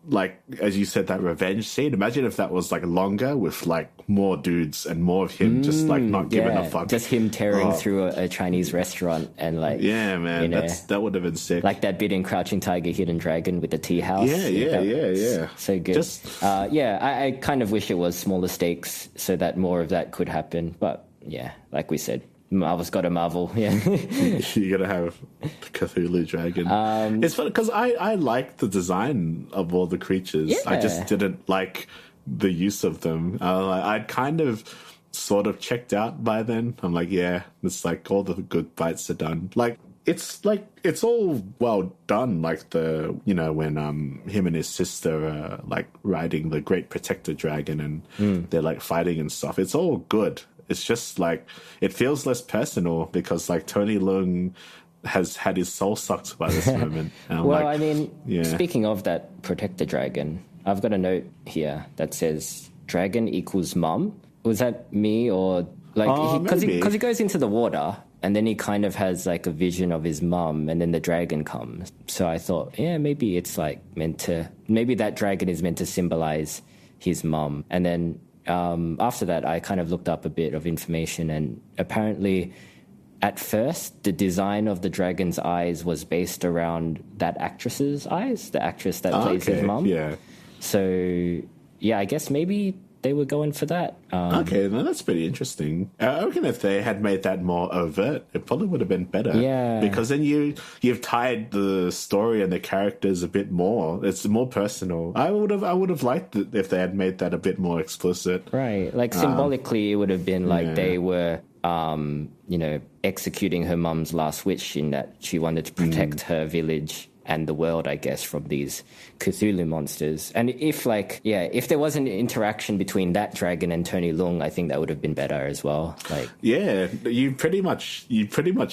Like, as you said, that revenge scene, imagine if that was, like, longer with, like, more dudes and more of him just, like, not giving a fuck.
Just him tearing through a Chinese restaurant and, like...
Yeah, man, you know, that would have been sick.
Like that bit in Crouching Tiger, Hidden Dragon with the tea house.
Yeah.
So good. I kind of wish it was smaller stakes so that more of that could happen. But, yeah, like we said, Marvel's got a Marvel,
You gotta have Cthulhu Dragon. It's funny because I like the design of all the creatures. I just didn't like the use of them. I'd kind of sort of checked out by then. I'm like, it's like all the good fights are done. Like it's all well done. Like when him and his sister are like riding the Great Protector Dragon and they're like fighting and stuff. It's all good. It's just like, it feels less personal because like Tony Leung has had his soul sucked by this moment.
Speaking of that Protect the Dragon, I've got a note here that says dragon equals mum. Was that me or like, because he goes into the water and then he kind of has like a vision of his mum and then the dragon comes. So I thought, maybe it's like maybe that dragon is meant to symbolize his mum. And then after that, I kind of looked up a bit of information, and apparently at first the design of the dragon's eyes was based around that actress's eyes, the actress that plays his mum.
Yeah.
So, I guess maybe they were going for that.
That's pretty interesting. I reckon if they had made that more overt, it probably would have been better.
Yeah.
Because then you've tied the story and the characters a bit more. It's more personal. I would have liked it if they had made that a bit more explicit.
Right. Like symbolically, it would have been like they were, executing her mum's last wish in that she wanted to protect her village and the world, I guess, from these Cthulhu monsters. And if there was an interaction between that dragon and Tony Leung, I think that would have been better as well.
You pretty much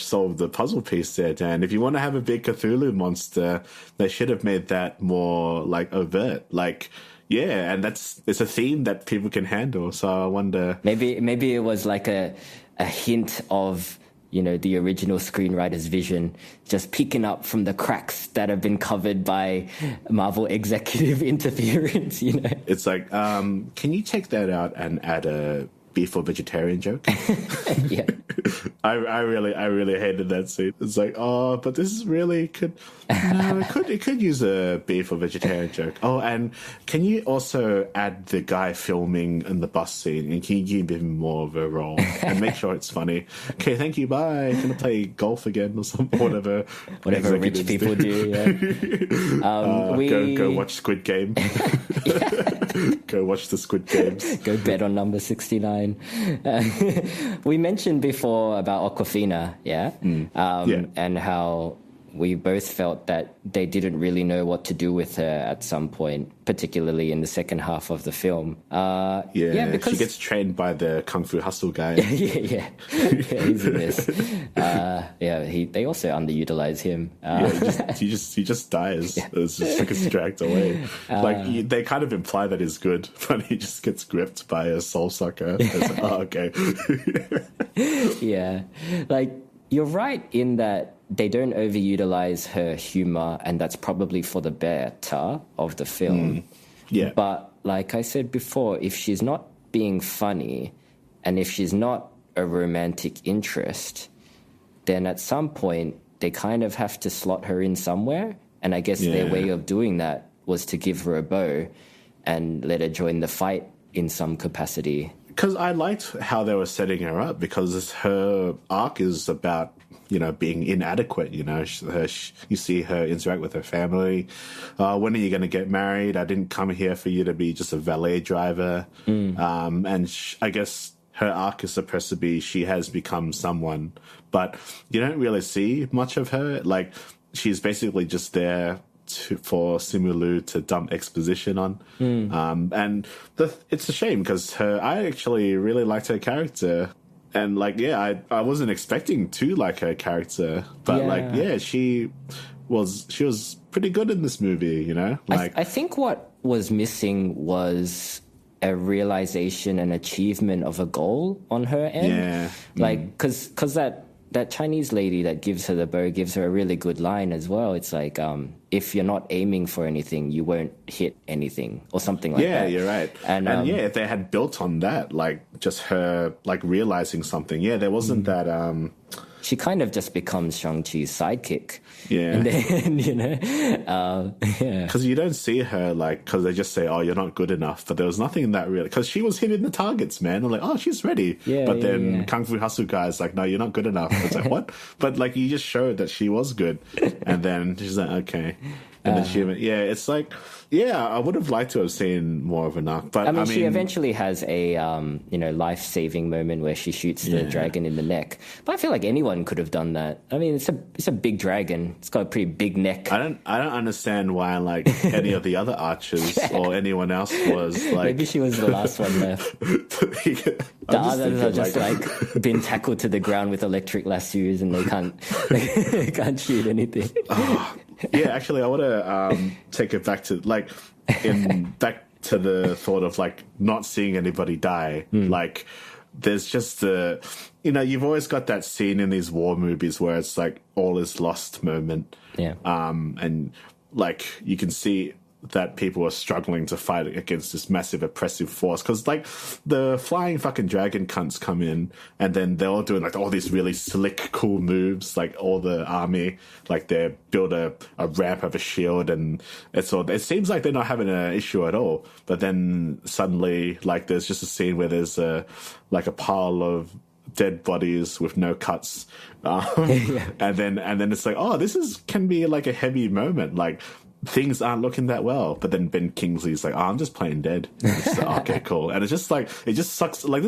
solved the puzzle piece there, Dan. If you want to have a big Cthulhu monster, they should have made that more like overt. And it's a theme that people can handle. So I wonder,
maybe it was like a hint of, the original screenwriter's vision, just peeking up from the cracks that have been covered by Marvel executive interference,
It's like, can you take that out and add a beef or vegetarian joke?
Yeah.
I really hated that scene. It's like, but this is really it could use a beef or vegetarian joke. Oh, and can you also add the guy filming in the bus scene, and can you give him more of a role and make sure it's funny? Okay, thank you, bye. Gonna play golf again or something, whatever
rich people do.
Go watch Squid Game. Go watch the Squid Games.
Go bet on number 69. We mentioned before about Awkwafina, and how we both felt that they didn't really know what to do with her at some point, particularly in the second half of the film. Because
she gets trained by the Kung Fu Hustle guy.
He's in this. They also underutilize him.
He just dies. It's just like it's dragged away. They kind of imply that he's good, but he just gets gripped by a soul sucker. It's like, okay.
You're right in that they don't overutilize her humor, and that's probably for the better of the film. But like I said before, if she's not being funny and if she's not a romantic interest, then at some point they kind of have to slot her in somewhere. And I guess their way of doing that was to give her a bow and let her join the fight in some capacity.
Because I liked how they were setting her up, because her arc is about, being inadequate. You see her interact with her family. When are you going to get married? I didn't come here for you to be just a valet driver. I guess her arc is supposed to be she has become someone, but you don't really see much of her. Like, she's basically just there for Simu Liu to dump exposition on. And it's a shame because I actually really liked her character. And I wasn't expecting to like her character, but she was pretty good in this movie, you know?
I think what was missing was a realization and achievement of a goal on her end.
Yeah.
Like, because that Chinese lady that gives her the bow gives her a really good line as well. It's like, if you're not aiming for anything, you won't hit anything or something like that.
Yeah, you're right. And yeah, if they had built on that, like just her like realizing something, there wasn't that...
She kind of just becomes Shang-Chi's sidekick.
Yeah.
And then, you know,
because you don't see her like, because they just say, oh, you're not good enough. But there was nothing in that really, because she was hitting the targets, man. I'm like, oh, she's ready.
Yeah,
but then Kung Fu Hustle guy's like, no, you're not good enough. It's like, what? But like, you just showed that she was good. And then she's like, okay. And then she, it's like, I would have liked to have seen more of an arc. But
I mean, she eventually has a, life-saving moment where she shoots the dragon in the neck. But I feel like anyone could have done that. I mean, it's a big dragon. It's got a pretty big neck.
I don't understand why, like, any of the other archers or anyone else was like...
Maybe she was the last one left. The others are just like been tackled to the ground with electric lassos and they can't shoot anything.
Yeah, actually, I want to take it back to back to the thought of like not seeing anybody die. Like, there's just you've always got that scene in these war movies where it's like all is lost moment.
Yeah.
And like you can see that people are struggling to fight against this massive oppressive force, because like the flying fucking dragon cunts come in and then they're all doing like all these really slick cool moves, like all the army, like they build a ramp of a shield, and it seems like they're not having an issue at all. But then suddenly like there's just a scene where there's a pile of dead bodies with no cuts, and then it's like, oh, can be like a heavy moment, like things aren't looking that well. But then Ben Kingsley's like, oh, I'm just playing dead. It's like, okay, cool. And it's just like, it just sucks. Like,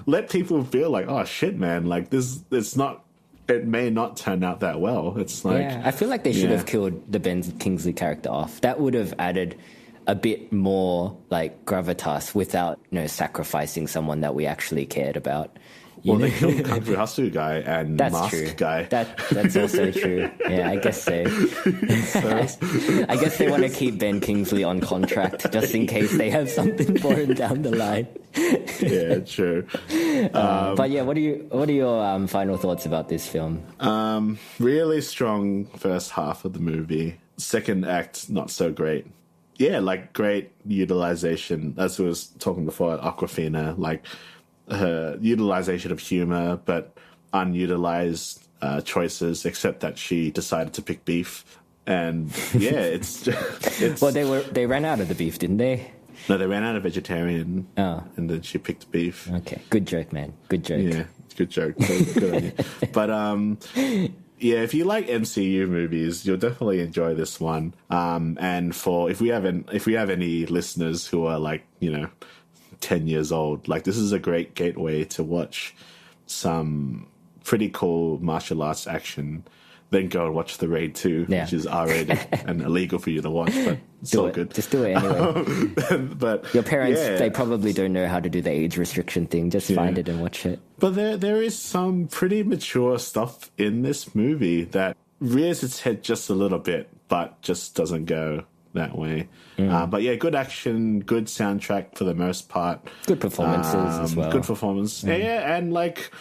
let people feel like, oh shit, man, like it may not turn out that well. It's like,
I feel like they should have killed the Ben Kingsley character off. That would have added a bit more like gravitas without, sacrificing someone that we actually cared about.
They killed Kung Fu Hustle guy and Mask guy.
That's also true. Yeah, I guess so. I guess they want to keep Ben Kingsley on contract just in case they have something for him down the line.
Yeah, true.
But yeah, what are your final thoughts about this film?
Really strong first half of the movie. Second act, not so great. Yeah, like great utilization, as we was talking before at Aquafina, like her utilization of humor, but unutilized choices, except that she decided to pick beef. And it's
well, they ran out of the beef, didn't they?
No, they ran out of vegetarian.
Oh,
and then she picked beef.
Okay, good joke, man. Good joke.
Yeah, good joke. Good on you. But if you like MCU movies, you'll definitely enjoy this one. And if we have any listeners who are like 10 years old, like this is a great gateway to watch some pretty cool martial arts action. Then go and watch The Raid 2, which is R-rated and illegal for you to watch, but it's all good.
Just do it anyway. But your parents, they probably don't know how to do the age restriction thing. Just find it and watch it. But
there is some pretty mature stuff in this movie that rears its head just a little bit, but just doesn't go that way. But yeah, good action, good soundtrack for the most part.
Good performances as well.
Good performance. Yeah, and like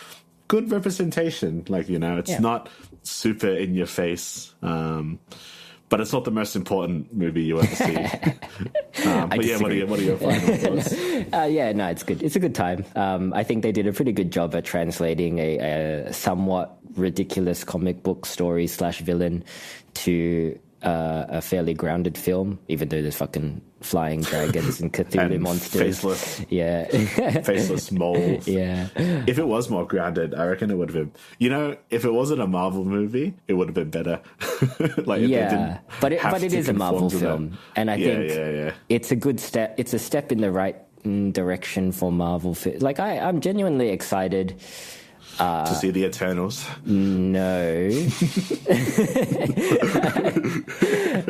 good representation. Like, it's not super in your face. But it's not the most important movie you ever see. But yeah, what are your final thoughts?
It's good. It's a good time. I think they did a pretty good job at translating a somewhat ridiculous comic book story / villain to a fairly grounded film, even though there's fucking flying dragons and Cthulhu
and
monsters.
Faceless.
Yeah.
Faceless moles.
Yeah.
If it was more grounded, I reckon it would have been... if it wasn't a Marvel movie, it would have been better.
But it is a Marvel film. And I think it's a good step. It's a step in the right direction for Marvel. Like, I'm genuinely excited
to see the Eternals.
No.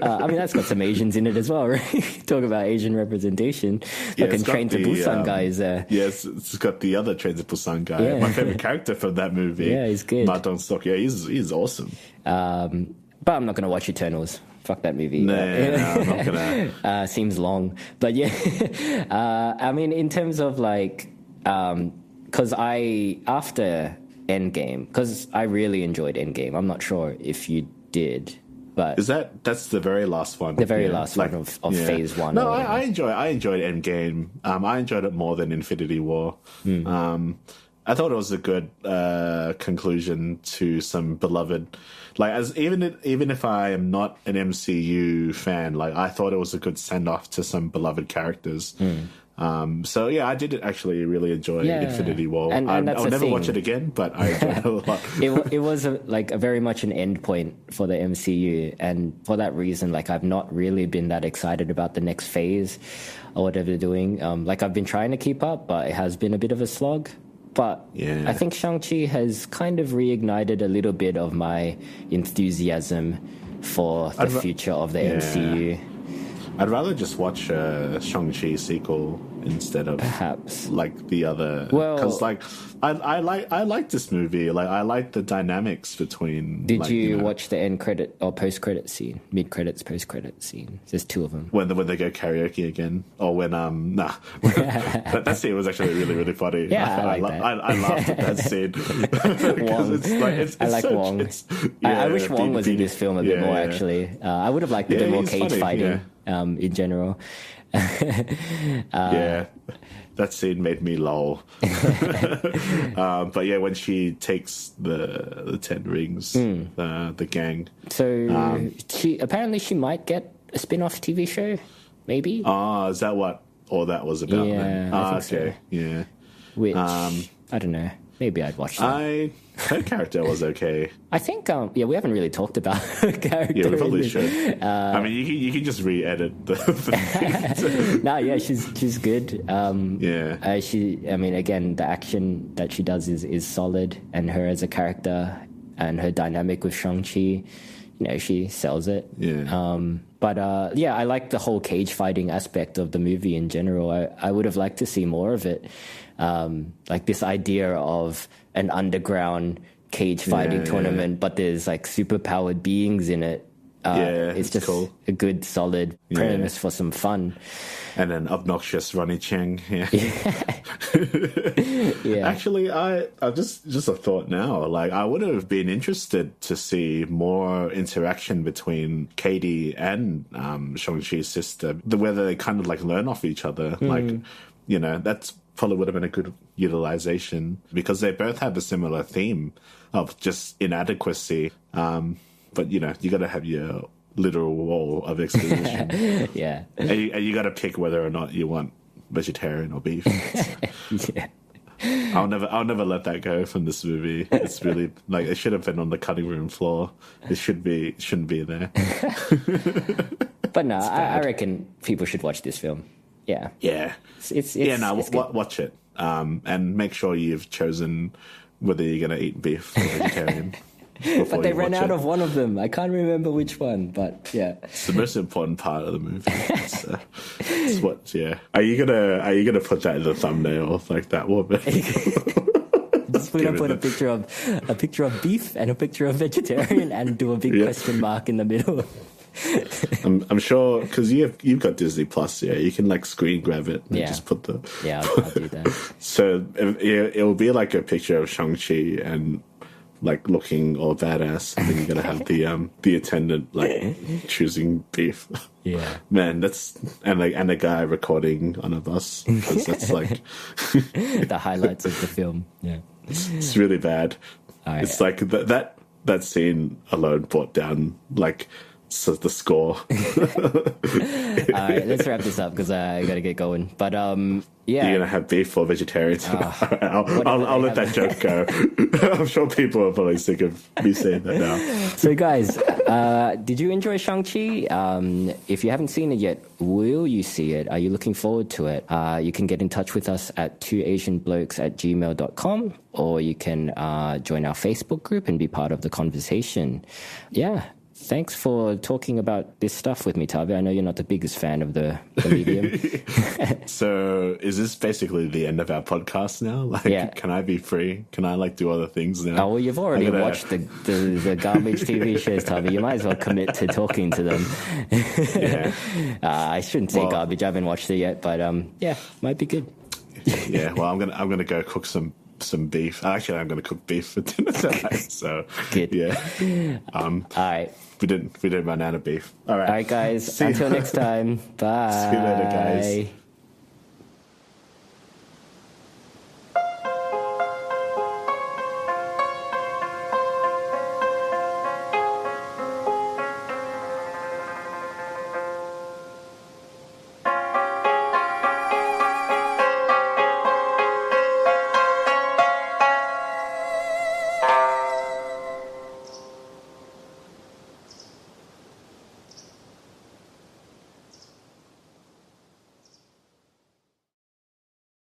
I mean, that's got some Asians in it as well, right? Talk about Asian representation. Fucking Train to Busan guy is there.
Yes, it's got the other Train to Busan guy. Yeah. My favorite character from that movie.
Yeah, he's good.
Ma Dong-seok. Yeah, he's awesome.
But I'm not going to watch Eternals. fuck that movie.
No, I'm not gonna.
Seems long, but yeah. I mean, in terms of like, because after Endgame, because I really enjoyed Endgame. I'm not sure if you did, but
that's the very last one?
The very last one of Phase 1.
No, I enjoyed Endgame. I enjoyed it more than Infinity War. I thought it was a good conclusion to some beloved. Like, even if I am not an MCU fan, like I thought it was a good send off to some beloved characters. So yeah, I did actually really enjoy Infinity War.
And
I'll never watch it again, but I enjoyed it a lot.
It was a very much an end point for the MCU, and for that reason, like I've not really been that excited about the next phase or whatever they're doing. Like I've been trying to keep up, but it has been a bit of a slog. But I think Shang-Chi has kind of reignited a little bit of my enthusiasm for the future of the MCU.
I'd rather just watch a Shang-Chi sequel instead of
perhaps
like the other. Because like I like this movie. Like I like the dynamics between.
Did you watch the end credit or post credit scene, mid credits, post credit scene? There's two of them.
When they go karaoke again, or when that scene was actually really really funny.
Yeah, I
laughed at that scene.
Wong. I like Wong. I wish Wong was in this film a bit more. Actually, I would have liked a bit more cage fighting. In general.
That scene made me lol. But yeah, when she takes the 10 rings, the gang.
So she might get a spin-off TV show, maybe?
Is that what all that was about?
Yeah, I think
okay. So. Yeah.
Which, I don't know. Maybe I'd watch that.
Her character was okay.
I think, we haven't really talked about her character.
Yeah, we probably should. I mean, you can just re-edit the thing.
No, yeah, she's good. Again, the action that she does is solid, and her as a character and her dynamic with Shang-Chi, she sells it.
Yeah.
I like the whole cage fighting aspect of the movie in general. I would have liked to see more of it. Like this idea of an underground cage fighting tournament, but there's like superpowered beings in it. It's just cool. A good, solid premise for some fun.
And an obnoxious Ronnie Chang. Yeah.
Yeah.
Actually, I just a thought now. Like, I would have been interested to see more interaction between Katie and Shang-Chi's sister, whether they kind of like learn off each other. Like, that's probably would have been a good utilization because they both have a similar theme of just inadequacy. But you got to have your literal wall of exposition.
Yeah,
and you got to pick whether or not you want vegetarian or beef.
Yeah.
I'll never let that go from this movie. It's really like it should have been on the cutting room floor. It shouldn't be there.
But no, I reckon people should watch this film. Yeah.
Yeah.
It's
watch it. And make sure you've chosen whether you're going to eat beef or vegetarian.
But they ran out of one of them. I can't remember which one, but yeah.
It's the most important part of the movie. It's what, yeah. Are you gonna put that in the thumbnail like that woman?
Just we're gonna put a picture of beef and a picture of vegetarian and do a big question mark in the middle.
I'm sure because you've got Disney Plus, you can like screen grab it and just put the
I'll do that.
So it will be like a picture of Shang-Chi and like looking all badass, and then you're gonna have the attendant like choosing beef.
Yeah,
man, and a guy recording on a bus. That's like
the highlights of the film. Yeah,
it's really bad. It's like that scene alone brought down like the score.
All right, let's wrap this up because I gotta get going. But you're
gonna have beef or vegetarian. I'll let that joke go. I'm sure people are probably sick of me saying that now.
So guys, did you enjoy Shang-Chi? If you haven't seen it yet, will you see it? Are you looking forward to it? You can get in touch with us at 2asianblokes@gmail.com, or you can join our Facebook group and be part of the conversation. Yeah. thanks for talking about this stuff with me, Tavi. I know you're not the biggest fan of the medium.
So is this basically the end of our podcast now? Like, can I be free? Can I do other things now?
Oh, well, you've already watched the garbage TV shows, Tavi. You might as well commit to talking to them. I shouldn't say garbage. I haven't watched it yet, but might be good.
Yeah, well, I'm gonna go cook some beef. Actually, I'm gonna cook beef for dinner tonight. So
good.
Yeah.
All right.
We didn't run out of beef.
All right, guys. Until next time. Bye.
See you later, guys.